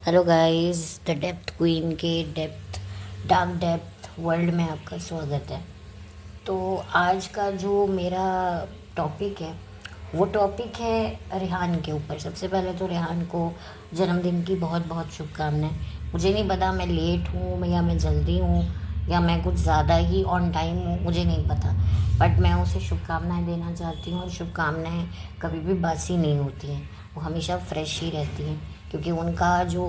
Hello guys, the depth queen के dark depth world में आपका स्वागत है। तो आज का जो मेरा टॉपिक है वो टॉपिक है रेहान के ऊपर। सबसे पहले तो रेहान को जन्मदिन की बहुत बहुत शुभकामनाएं। मुझे नहीं पता मैं लेट हूँ या मैं जल्दी हूँ या मैं कुछ ज़्यादा ही ऑन टाइम हूँ, मुझे नहीं पता। बट मैं उसे शुभकामनाएं देना चाहती हूँ और शुभकामनाएं कभी भी बासी नहीं होती हैं, वो हमेशा फ्रेश ही रहती हैं। क्योंकि उनका जो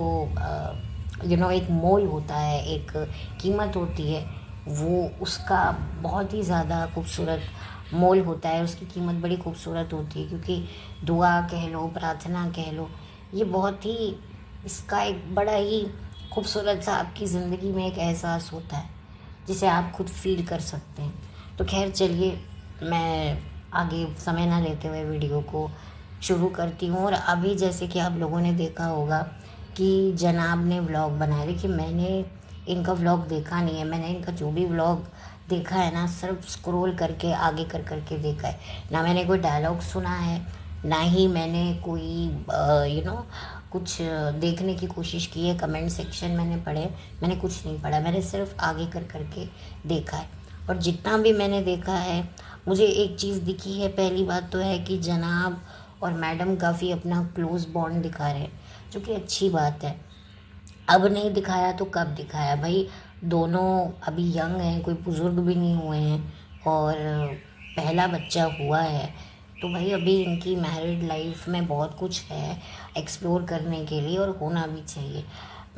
एक मोल होता है, एक कीमत होती है, वो उसका बहुत ही ज़्यादा खूबसूरत मोल होता है। उसकी कीमत बड़ी खूबसूरत होती है क्योंकि दुआ कह लो, प्रार्थना कह लो, ये बहुत ही इसका एक बड़ा ही खूबसूरत सा आपकी ज़िंदगी में एक एहसास होता है जिसे आप खुद फील कर सकते हैं। तो खैर चलिए, मैं आगे समय ना लेते हुए वीडियो को शुरू करती हूँ। और अभी जैसे कि आप लोगों ने देखा होगा कि जनाब ने व्लॉग बनाया। देखिए, मैंने इनका व्लॉग देखा नहीं है। मैंने इनका जो भी व्लॉग देखा है ना, सिर्फ स्क्रॉल करके आगे कर करके देखा है। ना मैंने कोई डायलॉग सुना है, ना ही मैंने कोई कुछ देखने की कोशिश की है। कमेंट सेक्शन मैंने पढ़े, मैंने कुछ नहीं पढ़ा। मैंने सिर्फ आगे कर करके देखा है। और जितना भी मैंने देखा है, मुझे एक चीज़ दिखी है। पहली बात तो है कि जनाब और मैडम काफ़ी अपना क्लोज बॉन्ड दिखा रहे हैं, जो कि अच्छी बात है। अब नहीं दिखाया तो कब दिखाया भाई? दोनों अभी यंग हैं, कोई बुज़ुर्ग भी नहीं हुए हैं, और पहला बच्चा हुआ है। तो भाई अभी इनकी मैरिड लाइफ में बहुत कुछ है एक्सप्लोर करने के लिए, और होना भी चाहिए।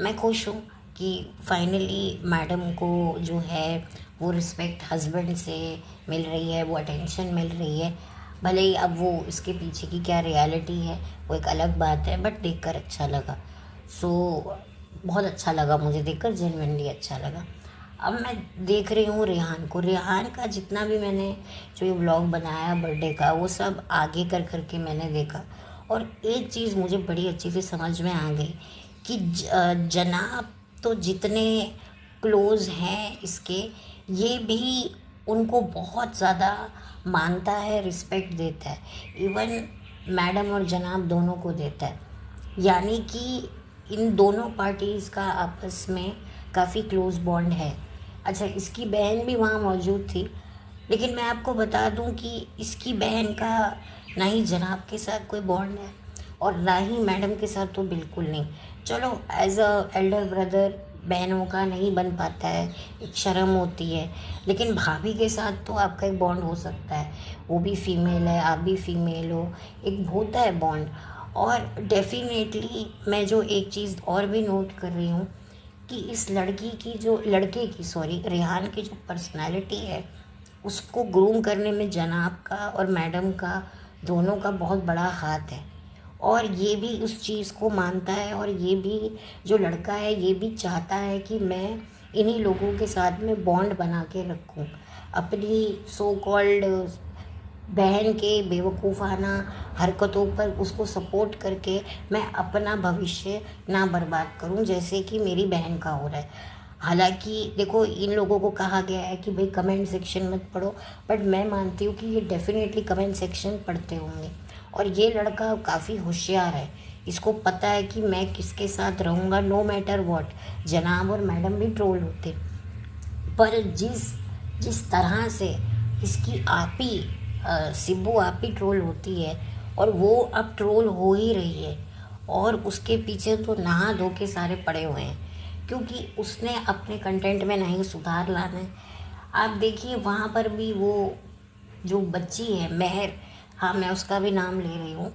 मैं खुश हूँ कि फाइनली मैडम को जो है वो रिस्पेक्ट हस्बैंड से मिल रही है, वो अटेंशन मिल रही है। भले ही अब वो इसके पीछे की क्या रियलिटी है वो एक अलग बात है, बट देखकर अच्छा लगा। सो बहुत अच्छा लगा, मुझे देखकर जेन्युइनली अच्छा लगा। अब मैं देख रही हूँ रेहान को। रेहान का जितना भी मैंने जो ये व्लॉग बनाया बर्थडे का, वो सब आगे कर करके मैंने देखा। और एक चीज़ मुझे बड़ी अच्छी से समझ में आ गई कि जनाब तो जितने क्लोज हैं इसके, ये भी उनको बहुत ज़्यादा मानता है, रिस्पेक्ट देता है। इवन मैडम और जनाब दोनों को देता है। यानी कि इन दोनों पार्टीज़ का आपस में काफ़ी क्लोज बॉन्ड है। अच्छा, इसकी बहन भी वहाँ मौजूद थी, लेकिन मैं आपको बता दूं कि इसकी बहन का ना ही जनाब के साथ कोई बॉन्ड है और ना ही मैडम के साथ, तो बिल्कुल नहीं। चलो, एज अ एल्डर ब्रदर बहनों का नहीं बन पाता है, एक शर्म होती है। लेकिन भाभी के साथ तो आपका एक बॉन्ड हो सकता है। वो भी फीमेल है, आप भी फीमेल हो, एक होता है बॉन्ड। और डेफिनेटली मैं जो एक चीज़ और भी नोट कर रही हूँ कि इस लड़के की सॉरी, रेहान की जो पर्सनालिटी है, उसको ग्रूम करने में जनाब का और मैडम का, दोनों का बहुत बड़ा हाथ है। और ये भी उस चीज़ को मानता है, और ये भी जो लड़का है ये भी चाहता है कि मैं इन्हीं लोगों के साथ में बॉन्ड बना के रखूं। अपनी सो कॉल्ड बहन के बेवकूफ़ाना हरकतों पर उसको सपोर्ट करके मैं अपना भविष्य ना बर्बाद करूं, जैसे कि मेरी बहन का हो रहा है। हालांकि देखो, इन लोगों को कहा गया है कि भाई कमेंट सेक्शन मत पढ़ो, बट मैं मानती हूँ कि ये डेफिनेटली कमेंट सेक्शन पढ़ते होंगे। और ये लड़का काफ़ी होशियार है, इसको पता है कि मैं किसके साथ रहूँगा नो मैटर वॉट। जनाब और मैडम भी ट्रोल होते, पर जिस जिस तरह से इसकी आपी सिब्बू आपी ट्रोल होती है, और वो अब ट्रोल हो ही रही है, और उसके पीछे तो नहा धो के सारे पड़े हुए हैं, क्योंकि उसने अपने कंटेंट में नहीं सुधार लाना है। आप देखिए, वहाँ पर भी वो जो बच्ची है मेहर, हाँ मैं उसका भी नाम ले रही हूँ,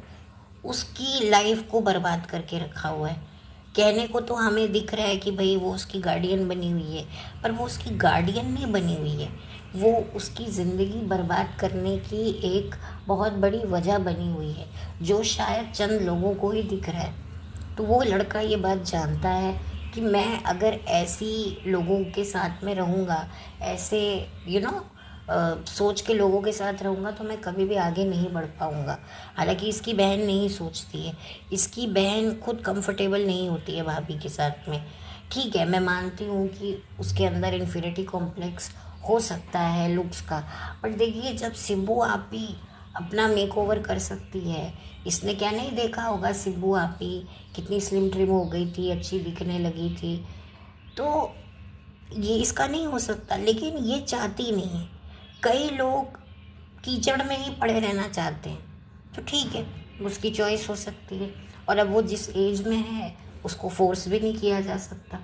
उसकी लाइफ को बर्बाद करके रखा हुआ है। कहने को तो हमें दिख रहा है कि भाई वो उसकी गार्डियन बनी हुई है, पर वो उसकी गार्डियन नहीं बनी हुई है, वो उसकी ज़िंदगी बर्बाद करने की एक बहुत बड़ी वजह बनी हुई है, जो शायद चंद लोगों को ही दिख रहा है। तो वो लड़का ये बात जानता है कि मैं अगर ऐसी लोगों के साथ में रहूँगा, ऐसे सोच के लोगों के साथ रहूँगा, तो मैं कभी भी आगे नहीं बढ़ पाऊँगा। हालांकि इसकी बहन नहीं सोचती है, इसकी बहन खुद कंफर्टेबल नहीं होती है भाभी के साथ में। ठीक है, मैं मानती हूँ कि उसके अंदर इन्फीरियरिटी कॉम्प्लेक्स हो सकता है लुक्स का, बट देखिए, जब सिब्बू आपी अपना मेकओवर कर सकती है। इसने क्या नहीं देखा होगा सिब्बू आपी कितनी स्लिम ट्रिम हो गई थी, अच्छी दिखने लगी थी। तो ये इसका नहीं हो सकता, लेकिन ये चाहती नहीं है। कई लोग कीचड़ में ही पड़े रहना चाहते हैं, तो ठीक है, उसकी चॉइस हो सकती है। और अब वो जिस एज में है उसको फोर्स भी नहीं किया जा सकता।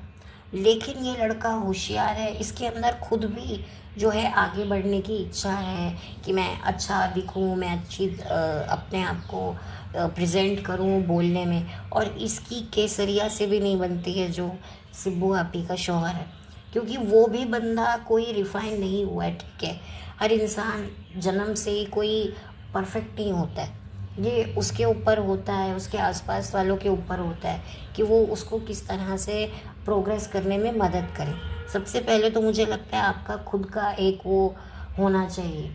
लेकिन ये लड़का होशियार है, इसके अंदर खुद भी जो है आगे बढ़ने की इच्छा है कि मैं अच्छा दिखूं, मैं अच्छी अपने आप को प्रेजेंट करूं बोलने में। और इसकी केसरिया से भी नहीं बनती है जो सिब्बू आपी का शौहर है, क्योंकि वो भी बंदा कोई रिफाइन नहीं हुआ है, ठीक है। हर इंसान जन्म से ही कोई परफेक्ट नहीं होता है। ये उसके ऊपर होता है, उसके आसपास वालों के ऊपर होता है कि वो उसको किस तरह से प्रोग्रेस करने में मदद करें। सबसे पहले तो मुझे लगता है आपका खुद का एक वो होना चाहिए।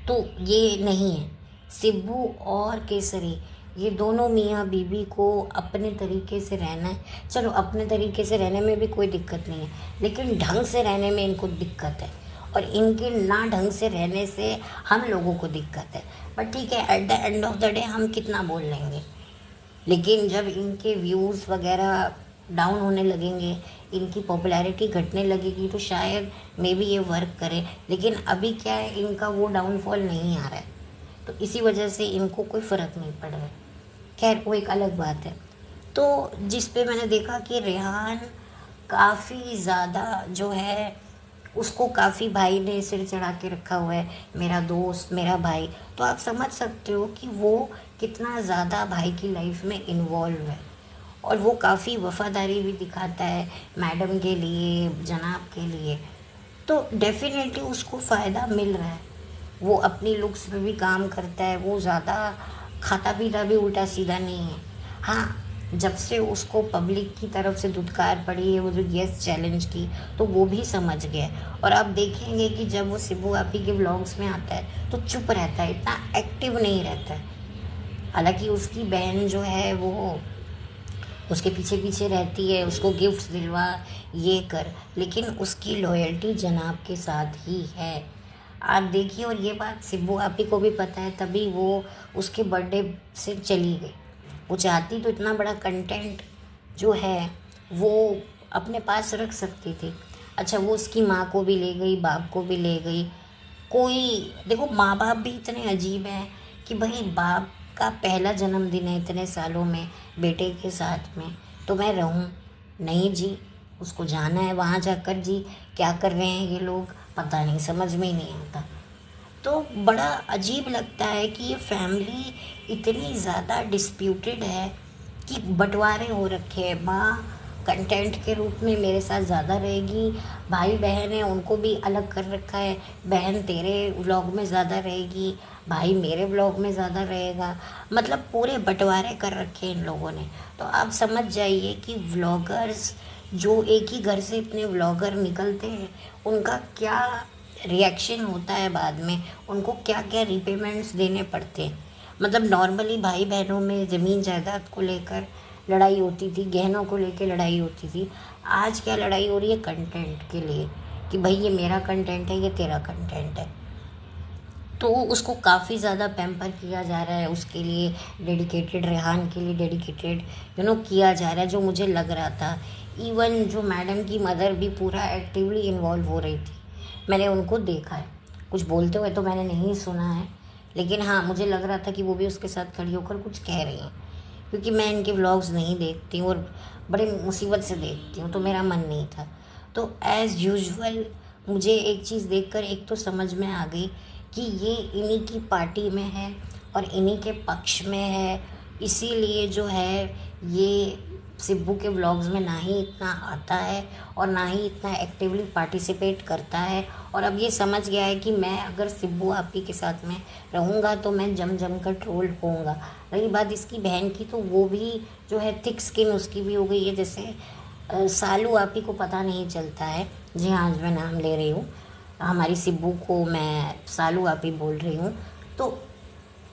तो ये नहीं है। सिब्बू और केसरी ये दोनों मियाँ बीवी को अपने तरीके से रहना है। चलो, अपने तरीके से रहने में भी कोई दिक्कत नहीं है, लेकिन ढंग से रहने में इनको दिक्कत है, और इनके ना ढंग से रहने से हम लोगों को दिक्कत है। बट ठीक है, at the end of the day हम कितना बोल लेंगे। लेकिन जब इनके व्यूज़ वगैरह डाउन होने लगेंगे, इनकी पॉपुलैरिटी घटने लगेगी, तो शायद मे बी ये वर्क करे। लेकिन अभी क्या है, इनका वो डाउनफॉल नहीं आ रहा है, तो इसी वजह से इनको कोई फ़र्क नहीं पड़ रहा है। खैर, वो एक अलग बात है। तो जिस पे मैंने देखा कि रेहान काफ़ी ज़्यादा जो है उसको काफ़ी भाई ने सिर चढ़ा के रखा हुआ है, मेरा दोस्त, मेरा भाई। तो आप समझ सकते हो कि वो कितना ज़्यादा भाई की लाइफ में इन्वॉल्व है, और वो काफ़ी वफादारी भी दिखाता है मैडम के लिए, जनाब के लिए। तो डेफिनेटली उसको फ़ायदा मिल रहा है। वो अपनी लुक्स पे भी काम करता है, वो ज़्यादा खाता पीता भी उल्टा सीधा नहीं है। हाँ, जब से उसको पब्लिक की तरफ से धुतकार पड़ी है, वो जो यस चैलेंज की, तो वो भी समझ गया। और आप देखेंगे कि जब वो सिब्बू आपी के व्लॉग्स में आता है तो चुप रहता है, इतना एक्टिव नहीं रहता है। हालांकि उसकी बहन जो है वो उसके पीछे पीछे रहती है, उसको गिफ्ट्स दिलवा, ये कर, लेकिन उसकी लॉयल्टी जनाब के साथ ही है। आप देखिए, और ये बात सिब्बू आपी को भी पता है, तभी वो उसके बर्थडे से चली गई। वो चाहती तो इतना बड़ा कंटेंट जो है वो अपने पास रख सकती थी। अच्छा, वो उसकी माँ को भी ले गई, बाप को भी ले गई। कोई देखो, माँ बाप भी इतने अजीब हैं कि भाई बाप का पहला जन्मदिन है इतने सालों में बेटे के साथ में, तो मैं रहूं? नहीं जी, उसको जाना है वहाँ जाकर। जी, क्या कर रहे हैं ये लोग, पता नहीं, समझ में ही नहीं आता। तो बड़ा अजीब लगता है कि ये फैमिली इतनी ज़्यादा डिस्प्यूटेड है कि बंटवारे हो रखे हैं। माँ कंटेंट के रूप में मेरे साथ ज़्यादा रहेगी, भाई बहन है उनको भी अलग कर रखा है, बहन तेरे व्लॉग में ज़्यादा रहेगी, भाई मेरे व्लॉग में ज़्यादा रहेगा। मतलब पूरे बंटवारे कर रखे हैं इन लोगों ने। तो आप समझ जाइए कि व्लॉगर्स जो एक ही घर से इतने व्लॉगर निकलते हैं, उनका क्या रिएक्शन होता है बाद में, उनको क्या क्या रिपेमेंट्स देने पड़ते हैं। मतलब नॉर्मली भाई बहनों में ज़मीन जायदाद को लेकर लड़ाई होती थी, गहनों को लेकर लड़ाई होती थी। आज क्या लड़ाई हो रही है? कंटेंट के लिए, कि भाई ये मेरा कंटेंट है, ये तेरा कंटेंट है। तो उसको काफ़ी ज़्यादा पैम्पर किया जा रहा है, उसके लिए डेडिकेटेड, रेहान के लिए डेडिकेटेड किया जा रहा है, जो मुझे लग रहा था। इवन जो मैडम की मदर भी पूरा एक्टिवली इन्वॉल्व हो रही थी, मैंने उनको देखा है। कुछ बोलते हुए तो मैंने नहीं सुना है, लेकिन हाँ, मुझे लग रहा था कि वो भी उसके साथ खड़ी होकर कुछ कह रही हैं। क्योंकि मैं इनके व्लॉग्स नहीं देखती हूँ और बड़ी मुसीबत से देखती हूँ, तो मेरा मन नहीं था। तो एज़ यूजुअल मुझे एक चीज़ देखकर एक तो समझ में आ गई कि ये इन्हीं की पार्टी में है और इन्हीं के पक्ष में है, इसीलिए जो है ये सिब्बू के व्लॉग्स में ना ही इतना आता है और ना ही इतना एक्टिवली पार्टिसिपेट करता है। और अब ये समझ गया है कि मैं अगर सिब्बू आपी के साथ में रहूँगा तो मैं जम जम कर ट्रोल होऊंगा। रही बात इसकी बहन की, तो वो भी जो है थिक स्किन उसकी भी हो गई है। जैसे सालू आपी को पता नहीं चलता है, जी हाँ, आज मैं नाम ले रही हूँ, हमारी सिब्बू को मैं सालू आपी बोल रही हूँ। तो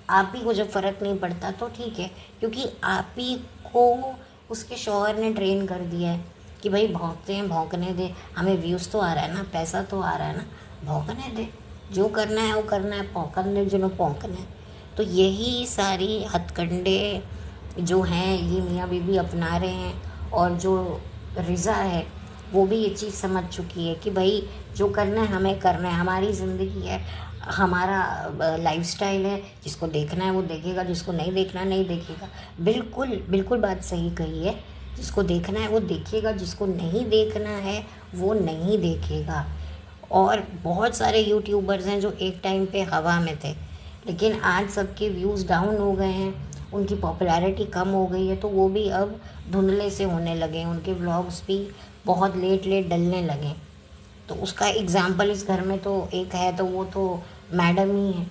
आप ही को जब फ़र्क नहीं पड़ता तो ठीक है, क्योंकि आप ही को उसके शौहर ने ट्रेन कर दिया है कि भाई भौंकते हैं, भौंकने दे, हमें व्यूज़ तो आ रहा है ना, पैसा तो आ रहा है ना, भौंकने दे। जो करना है वो करना है, भौंकन दे जिन्हों भौंकना है। तो यही सारी हथकंडे जो हैं ये मियाँ बीवी अपना रहे हैं। और जो रिज़ा है वो भी ये चीज़ समझ चुकी है कि भाई जो करना है हमें करना है, हमारी ज़िंदगी है, हमारा लाइफस्टाइल है, जिसको देखना है वो देखेगा, जिसको नहीं देखना नहीं देखेगा। बिल्कुल बिल्कुल बात सही कही है, जिसको देखना है वो देखेगा, जिसको नहीं देखना है वो नहीं देखेगा। और बहुत सारे यूट्यूबर्स हैं जो एक टाइम पे हवा में थे, लेकिन आज सबके व्यूज़ डाउन हो गए हैं, उनकी पॉपुलैरिटी कम हो गई है, तो वो भी अब धुंधले से होने लगे हैं, उनके व्लॉग्स भी बहुत लेट लेट डलने लगे। तो उसका एग्ज़ाम्पल इस घर में तो एक है, तो वो तो मैडम ही है।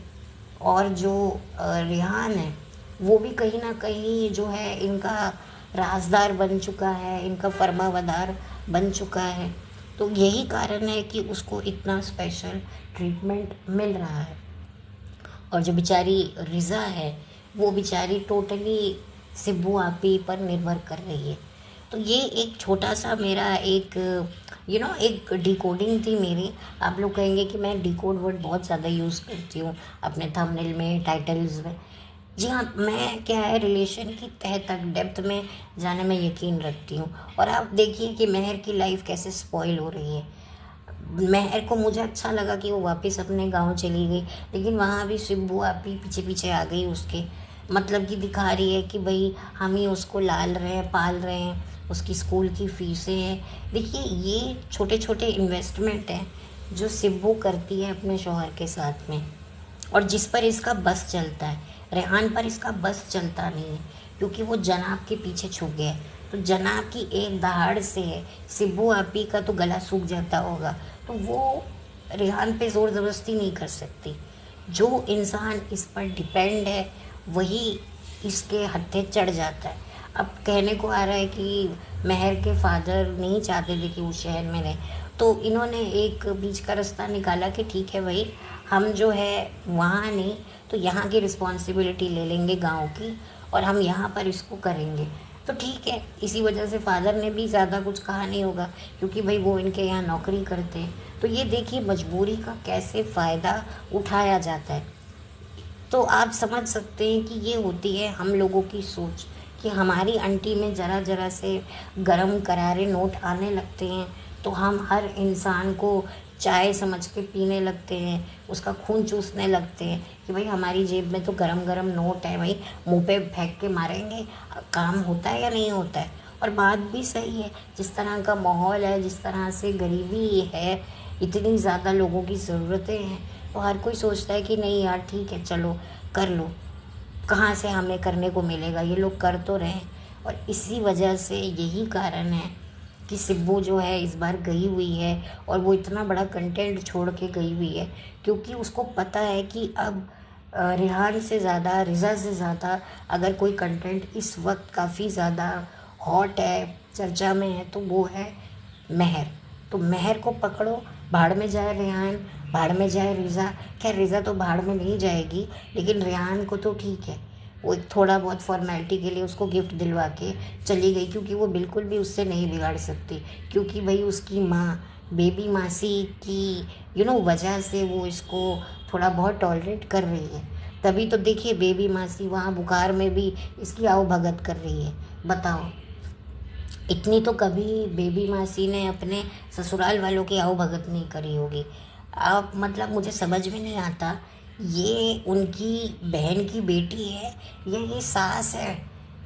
और जो रेहान है वो भी कहीं ना कहीं जो है इनका राजदार बन चुका है, इनका फरमाबरदार बन चुका है। तो यही कारण है कि उसको इतना स्पेशल ट्रीटमेंट मिल रहा है। और जो बेचारी रिज़ा है वो बेचारी टोटली सिब्बू आपी पर निर्भर कर रही है। तो ये एक छोटा सा मेरा एक एक डिकोडिंग थी मेरी। आप लोग कहेंगे कि मैं डिकोड वर्ड बहुत ज़्यादा यूज़ करती हूँ अपने थंबनेल में, टाइटल्स में। जी हाँ, मैं क्या है रिलेशन की तह तक डेप्थ में जाने में यकीन रखती हूँ। और आप देखिए कि महर की लाइफ कैसे स्पॉइल हो रही है। महर को मुझे अच्छा लगा कि वो वापस अपने गांव चली गई, लेकिन वहाँ भी सिब्बू आपी पीछे पीछे आ गई उसके। मतलब कि दिखा रही है कि भाई हम ही उसको लाल रहे हैं, पाल रहे हैं, उसकी स्कूल की फीसें हैं। देखिए ये छोटे छोटे इन्वेस्टमेंट हैं जो सिब्बू करती है अपने शौहर के साथ में, और जिस पर इसका बस चलता है। रेहान पर इसका बस चलता नहीं है क्योंकि वो जनाब के पीछे छुप गया है। तो जनाब की एक दहाड़ से सिब्बू आपी का तो गला सूख जाता होगा, तो वो रेहान पे ज़ोर ज़बरदस्ती नहीं कर सकती। जो इंसान इस पर डिपेंड है वही इसके हत्थे चढ़ जाता है। अब कहने को आ रहा है कि महर के फादर नहीं चाहते थे कि वो शहर में रहे, तो इन्होंने एक बीच का रास्ता निकाला कि ठीक है भाई, हम जो है वहाँ नहीं तो यहाँ की रिस्पॉन्सिबिलिटी ले लेंगे गांव की, और हम यहाँ पर इसको करेंगे। तो ठीक है, इसी वजह से फादर ने भी ज़्यादा कुछ कहा नहीं होगा क्योंकि भाई वो इनके यहाँ नौकरी करते हैं। तो ये देखिए मजबूरी का कैसे फ़ायदा उठाया जाता है। तो आप समझ सकते हैं कि ये होती है हम लोगों की सोच कि हमारी अंटी में ज़रा ज़रा से गरम करारे नोट आने लगते हैं तो हम हर इंसान को चाय समझ के पीने लगते हैं, उसका खून चूसने लगते हैं कि भाई हमारी जेब में तो गरम गरम नोट है, भाई मुंह पे फेंक के मारेंगे, काम होता है या नहीं होता है। और बात भी सही है, जिस तरह का माहौल है, जिस तरह से गरीबी है, इतनी ज़्यादा लोगों की ज़रूरतें हैं, तो हर कोई सोचता है कि नहीं यार ठीक है चलो कर लो, कहाँ से हमें करने को मिलेगा, ये लोग कर तो रहे हैं। और इसी वजह से यही कारण है कि सिब्बू जो है इस बार गई हुई है, और वो इतना बड़ा कंटेंट छोड़ के गई हुई है क्योंकि उसको पता है कि अब रेहान से ज़्यादा, रिज़ा से ज़्यादा अगर कोई कंटेंट इस वक्त काफ़ी ज़्यादा हॉट है, चर्चा में है, तो वो है महर। तो महर को पकड़ो, भाड़ में जाए रेहान, भाड़ में जाए रिज़ा। खैर रिज़ा तो भाड़ में नहीं जाएगी, लेकिन रेहान को तो ठीक है, वो एक थोड़ा बहुत फॉर्मेलिटी के लिए उसको गिफ्ट दिलवा के चली गई क्योंकि वो बिल्कुल भी उससे नहीं बिगाड़ सकती, क्योंकि भाई उसकी माँ बेबी मासी की वजह से वो इसको थोड़ा बहुत टॉलरेट कर रही है। तभी तो देखिए बेबी मासी वहाँ बुखार में भी इसकी आओ भगत कर रही है। बताओ, इतनी तो कभी बेबी मासी ने अपने ससुराल वालों की आओ भगत नहीं करी होगी। अब मतलब मुझे समझ में नहीं आता, ये उनकी बहन की बेटी है या ये सास है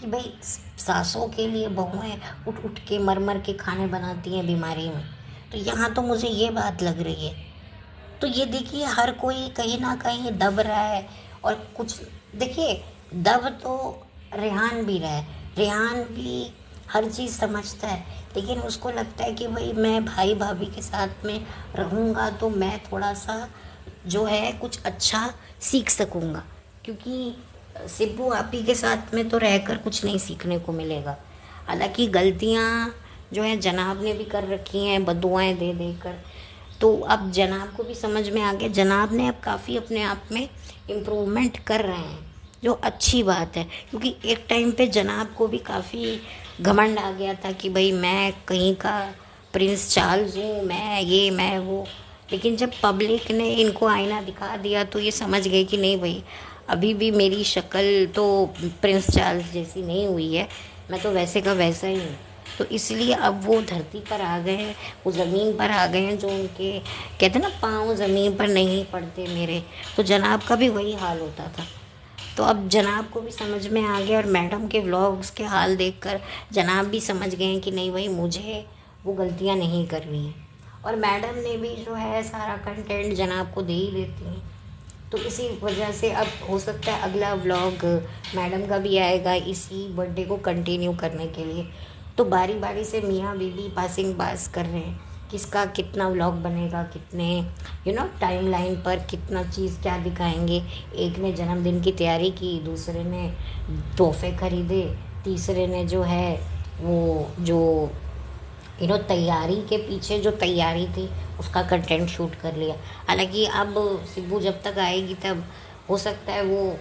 कि भाई सासों के लिए बहुएं उठ उठ के मर मर के खाने बनाती हैं बीमारी में। तो यहाँ तो मुझे ये बात लग रही है। तो ये देखिए हर कोई कहीं ना कहीं दब रहा है, और कुछ देखिए दब तो रेहान भी रहा है, रेहान भी हर चीज़ समझता है, लेकिन उसको लगता है कि भाई मैं भाई भाभी के साथ में रहूँगा तो मैं थोड़ा सा जो है कुछ अच्छा सीख सकूँगा, क्योंकि सिब्बू आपी के साथ में तो रहकर कुछ नहीं सीखने को मिलेगा। हालांकि गलतियाँ जो है जनाब ने भी कर रखी हैं बद्दुआएं दे देकर, तो अब जनाब को भी समझ में आ गया, जनाब ने अब काफ़ी अपने आप में इम्प्रूवमेंट कर रहे हैं, जो अच्छी बात है। क्योंकि एक टाइम पे जनाब को भी काफ़ी घमंड आ गया था कि भाई मैं कहीं का प्रिंस चार्ल्स हूँ, मैं ये मैं वो, लेकिन जब पब्लिक ने इनको आईना दिखा दिया तो ये समझ गए कि नहीं भाई, अभी भी मेरी शक्ल तो प्रिंस चार्ल्स जैसी नहीं हुई है, मैं तो वैसे का वैसा ही हूँ। तो इसलिए अब वो धरती पर आ गए हैं, वो ज़मीन पर आ गए हैं, जो उनके कहते हैं ना पाँव ज़मीन पर नहीं पड़ते मेरे। तो जनाब का भी वही हाल होता था। तो अब जनाब को भी समझ में आ गया, और मैडम के व्लॉग्स के हाल देखकर जनाब भी समझ गए हैं कि नहीं भाई, मुझे वो गलतियाँ नहीं करनी हैं। और मैडम ने भी जो है सारा कंटेंट जनाब को दे ही देती हैं। तो इसी वजह से अब हो सकता है अगला व्लॉग मैडम का भी आएगा इसी बर्थडे को कंटिन्यू करने के लिए। तो बारी बारी से मियाँ बीवी पासिंग पास कर रहे हैं, किसका कितना व्लॉग बनेगा, कितने टाइमलाइन पर कितना चीज़ क्या दिखाएंगे। एक ने जन्मदिन की तैयारी की, दूसरे ने तोहफे खरीदे, तीसरे ने जो है वो जो तैयारी के पीछे जो तैयारी थी उसका कंटेंट शूट कर लिया। हालांकि अब सिब्बू जब तक आएगी तब हो सकता है वो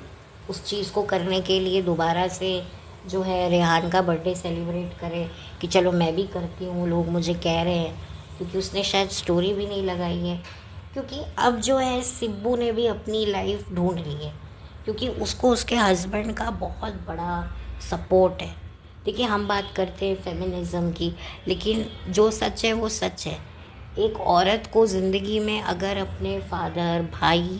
उस चीज़ को करने के लिए दोबारा से जो है रेहान का बर्थडे सेलिब्रेट करे कि चलो मैं भी करती हूँ, लोग मुझे कह रहे हैं, क्योंकि उसने शायद स्टोरी भी नहीं लगाई है। क्योंकि अब जो है सिब्बू ने भी अपनी लाइफ ढूंढ ली है, क्योंकि उसको उसके हस्बैंड का बहुत बड़ा सपोर्ट है। देखिए, हम बात करते हैं फेमिनिज़्म की, लेकिन जो सच है वो सच है। एक औरत को ज़िंदगी में अगर अपने फादर, भाई,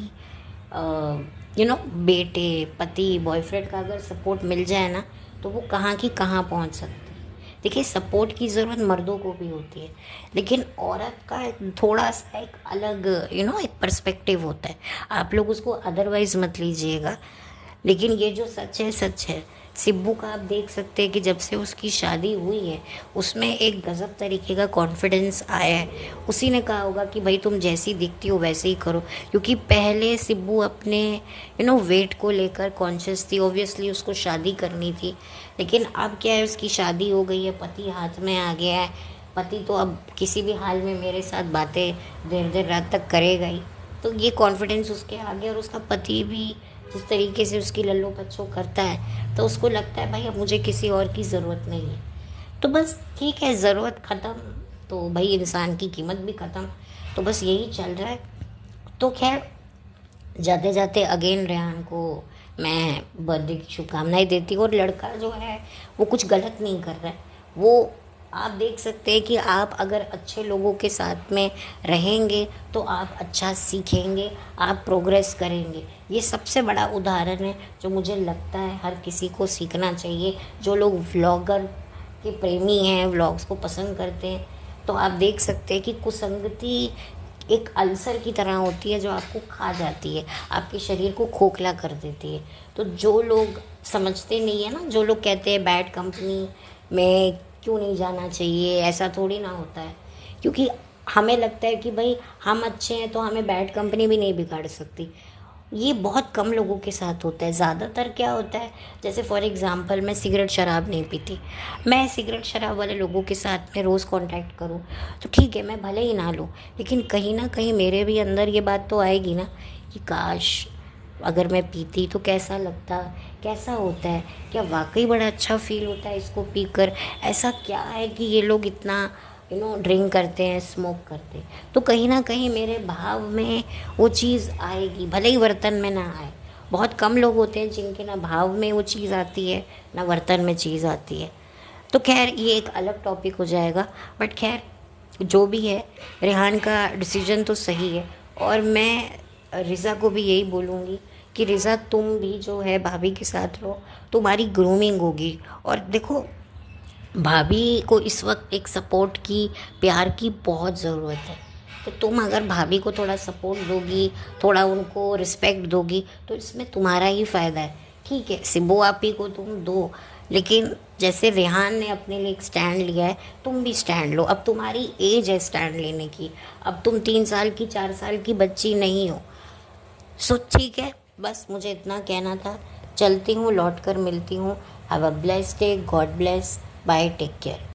बेटे, पति, बॉयफ्रेंड का अगर सपोर्ट मिल जाए ना, तो वो कहाँ की कहाँ पहुँच सकती है। देखिए, सपोर्ट की ज़रूरत मर्दों को भी होती है, लेकिन औरत का थोड़ा सा एक अलग एक पर्सपेक्टिव होता है। आप लोग उसको अदरवाइज़ मत लीजिएगा, लेकिन ये जो सच है सच है। सिब्बू का आप देख सकते हैं कि जब से उसकी शादी हुई है उसमें एक गज़ब तरीके का कॉन्फिडेंस आया है। उसी ने कहा होगा कि भाई तुम जैसी दिखती हो वैसे ही करो, क्योंकि पहले सिब्बू अपने वेट को लेकर कॉन्शियस थी। ऑब्वियसली उसको शादी करनी थी, लेकिन अब क्या है, उसकी शादी हो गई है, पति हाथ में आ गया है। पति तो अब किसी भी हाल में मेरे साथ बातें देर देर रात तक करेगा ही। तो ये कॉन्फिडेंस उसके आगे, और उसका पति भी जिस तरीके से उसकी लल्लो पच्छो करता है, तो उसको लगता है भाई अब मुझे किसी और की ज़रूरत नहीं है। तो बस ठीक है, ज़रूरत ख़त्म तो भाई इंसान की कीमत भी ख़त्म। तो बस यही चल रहा है। तो खैर, जाते जाते अगेन रेहान को मैं बर्थडे की शुभकामनाएं देती हूँ। और लड़का जो है वो कुछ गलत नहीं कर रहा है। वो आप देख सकते हैं कि आप अगर अच्छे लोगों के साथ में रहेंगे तो आप अच्छा सीखेंगे, आप प्रोग्रेस करेंगे। ये सबसे बड़ा उदाहरण है जो मुझे लगता है हर किसी को सीखना चाहिए। जो लोग व्लॉगर के प्रेमी हैं, व्लॉग्स को पसंद करते हैं, तो आप देख सकते हैं कि कुसंगति एक अल्सर की तरह होती है जो आपको खा जाती है, आपके शरीर को खोखला कर देती है। तो जो लोग समझते नहीं है ना, जो लोग कहते हैं बैड कंपनी में क्यों नहीं जाना चाहिए, ऐसा थोड़ी ना होता है। क्योंकि हमें लगता है कि भाई हम अच्छे हैं तो हमें बैड कंपनी भी नहीं बिगाड़ सकती। ये बहुत कम लोगों के साथ होता है। ज़्यादातर क्या होता है, जैसे फॉर एग्ज़ाम्पल मैं सिगरेट शराब नहीं पीती, मैं सिगरेट शराब वाले लोगों के साथ में रोज़ कांटेक्ट करूँ तो ठीक है, मैं भले ही ना लूँ, लेकिन कहीं ना कहीं मेरे भी अंदर ये बात तो आएगी ना कि काश अगर मैं पीती तो कैसा लगता, कैसा होता है, क्या वाकई बड़ा अच्छा फील होता है इसको पीकर। ऐसा क्या है कि ये लोग इतना ड्रिंक करते हैं, स्मोक करते हैं। तो कहीं ना कहीं मेरे भाव में वो चीज़ आएगी, भले ही वर्तन में ना आए। बहुत कम लोग होते हैं जिनके ना भाव में वो चीज़ आती है ना वर्तन में चीज़ आती है। तो खैर ये एक अलग टॉपिक हो जाएगा, बट खैर जो भी है, रेहान का डिसीजन तो सही है। और मैं रिज़ा को भी यही बोलूँगी कि रिज़ा तुम भी जो है भाभी के साथ रहो, तुम्हारी ग्रूमिंग होगी। और देखो, भाभी को इस वक्त एक सपोर्ट की, प्यार की बहुत ज़रूरत है। तो तुम अगर भाभी को थोड़ा सपोर्ट दोगी, थोड़ा उनको रिस्पेक्ट दोगी, तो इसमें तुम्हारा ही फ़ायदा है। ठीक है, सिब्बू आपी को तुम दो, लेकिन जैसे रेहान ने अपने लिए एक स्टैंड लिया है, तुम भी स्टैंड लो। अब तुम्हारी एज है स्टैंड लेने की, अब तुम 3 साल की 4 साल की बच्ची नहीं हो। सो ठीक है, बस मुझे इतना कहना था। चलती हूँ, लौट कर मिलती हूँ। Have a blessed day, God bless, bye, take care.